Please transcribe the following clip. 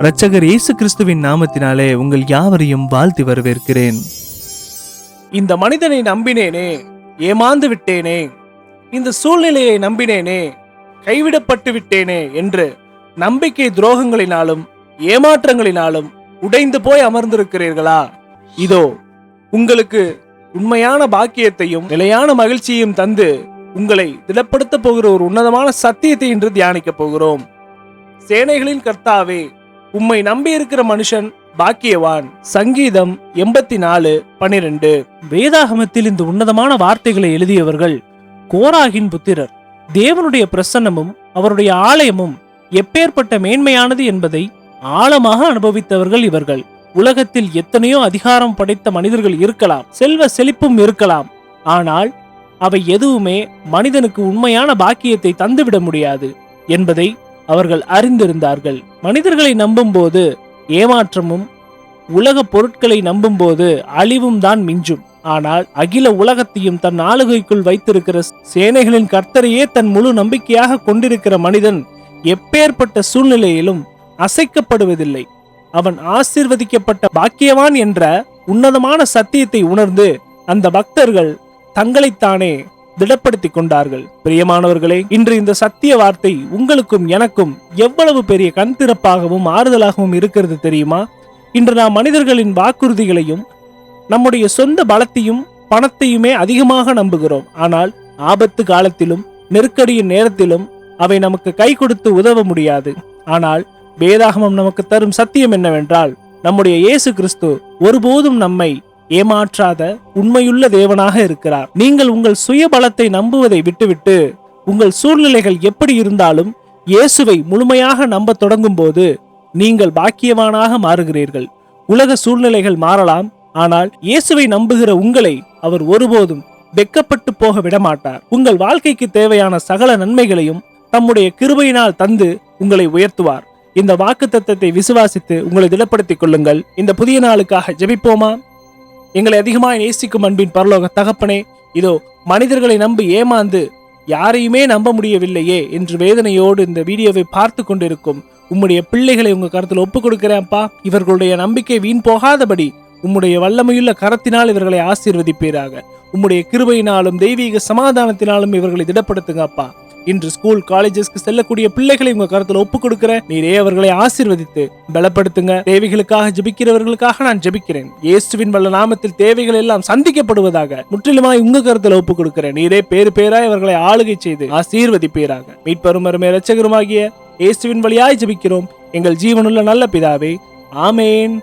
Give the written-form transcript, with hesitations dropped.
இரட்சகர் இயேசு கிறிஸ்துவின் நாமத்தினாலே உங்கள் யாவரையும் வாழ்த்தி வரவேற்கிறேன். இந்த மனிதனை நம்பினேனே, ஏமாந்து விட்டேனே, இந்த சூழ்நிலையை நம்பினேனே, கைவிடப்பட்டு விட்டேனே என்று நம்பிக்கை துரோகங்களினாலும் ஏமாற்றங்களினாலும் உடைந்து போய் அமர்ந்திருக்கிறீர்களா? இதோ உங்களுக்கு உண்மையான பாக்கியத்தையும் நிலையான மகிழ்ச்சியையும் தந்து உங்களை திடப்படுத்த போகிற ஒரு உன்னதமான சத்தியத்தை இன்று தியானிக்க போகிறோம். சேனைகளின் கர்த்தாவே, உம்மை நம்பி இருக்கிற மனுஷன் பாக்கியவான். சங்கீதம் 84:12. வேதாகமத்தில் இந்த உன்னதமான வார்த்தைகளை எழுதியவர்கள் கோராகின் புத்திரர். தேவனுடைய பிரசன்னமும் அவருடைய ஆலயமும் எப்பேற்பட்ட மேன்மையானது என்பதை ஆழமாக அனுபவித்தவர்கள் இவர்கள். உலகத்தில் எத்தனையோ அதிகாரம் படைத்த மனிதர்கள் இருக்கலாம், செல்வ செழிப்பும் இருக்கலாம். ஆனால் அவை எதுவுமே மனிதனுக்கு உண்மையான பாக்கியத்தை தந்துவிட முடியாது என்பதை அவர்கள் அறிந்திருந்தார்கள். மனிதர்களை நம்பும் போது ஏமாற்றமும், உலக பொருட்களை நம்பும் போது அழிவும் தான் மிஞ்சும். ஆனால் அகில உலகத்தையும் தன் ஆளுகைக்குள் வைத்திருக்கிற சேனைகளின் கர்த்தரையே தன் முழு நம்பிக்கையாக கொண்டிருக்கிற மனிதன் எப்பேற்பட்ட சூழ்நிலையிலும் அசைக்கப்படுவதில்லை. அவன் ஆசீர்வதிக்கப்பட்ட பாக்கியவான் என்ற உன்னதமான சத்தியத்தை உணர்ந்து அந்த பக்தர்கள் தங்களைத்தானே திடப்படுத்திக் கொண்டார்கள். பிரியமானவர்களே, இன்று இந்த சத்திய வார்த்தை உங்களுக்கும் எனக்கும் எவ்வளவு பெரிய கண் திறப்பாகவும் ஆறுதலாகவும் இருக்கிறது தெரியுமா? இன்று நாம் மனிதர்களின் வாக்குறுதிகளையும் நம்முடைய சொந்த பலத்தையும் பணத்தையுமே அதிகமாக நம்புகிறோம். ஆனால் ஆபத்து காலத்திலும் நெருக்கடியின் நேரத்திலும் அவை நமக்கு கை கொடுத்து உதவ முடியாது. ஆனால் வேதாகமம் நமக்கு தரும் சத்தியம் என்னவென்றால், நம்முடைய இயேசு கிறிஸ்து ஒருபோதும் நம்மை ஏமாற்றாத உண்மையுள்ள தேவனாக இருக்கிறார். நீங்கள் உங்கள் சுய பலத்தை நம்புவதை விட்டுவிட்டு உங்கள் சூழ்நிலைகள் எப்படி இருந்தாலும் இயேசுவை முழுமையாக நம்ப தொடங்கும் போது நீங்கள் பாக்கியவானாக மாறுகிறீர்கள். உலக சூழ்நிலைகள் மாறலாம், ஆனால் இயேசுவை நம்புகிற உங்களை அவர் ஒருபோதும் வெட்கப்பட்டு போக விடமாட்டார். உங்கள் வாழ்க்கைக்கு தேவையான சகல நன்மைகளையும் தம்முடைய கிருபையினால் தந்து உங்களை உயர்த்துவார். இந்த வாக்குத்தத்தத்தை விசுவாசித்து உங்களை திடப்படுத்திக் கொள்ளுங்கள். இந்த புதிய நாளுக்காக ஜெபிப்போமா? எங்களை அதிகமாக நேசிக்கும் அன்பின் பரலோக தகப்பனே, இதோ மனிதர்களை நம்பி ஏமாந்து யாரையுமே நம்ப முடியவில்லையே என்று வேதனையோடு இந்த வீடியோவை பார்த்து கொண்டிருக்கும் உம்முடைய பிள்ளைகளை உங்க கருத்தில் ஒப்புக் கொடுக்கிறேன்ப்பா. இவர்களுடைய நம்பிக்கை வீண் போகாதபடி உம்முடைய வல்லமையுள்ள கரத்தினால் இவர்களை ஆசீர்வதிப்பீராக. உம்முடைய கிருபையினாலும் தெய்வீக சமாதானத்தினாலும் இவர்களை திடப்படுத்துங்கப்பா. இன்று ஸ்கூல் காலேஜஸ்க்கு செல்லக்கூடிய பிள்ளைகளை உங்க கருத்துல ஒப்புக் கொடுக்கிற நீரே அவர்களை ஆசீர்வதித்து பலப்படுத்துங்க. தேவைகளுக்காக ஜெபிக்கிறவர்களுக்காக நான் ஜெபிக்கிறேன். இயேசுவின் வல்ல நாமத்தில் தேவைகள் எல்லாம் சந்திக்கப்படுவதாக முற்றிலுமாய் உங்க கருத்துல ஒப்புக் கொடுக்கிறேன். நீரே பேரு பேராய் அவர்களை ஆளுகை செய்து ஆசீர்வதிப்பீராக. மீட்பரும் அருமை இரட்சகருமாகிய இயேசுவின் வழியாய் ஜெபிக்கிறோம் எங்கள் ஜீவனுள்ள நல்ல பிதாவே, ஆமேன்.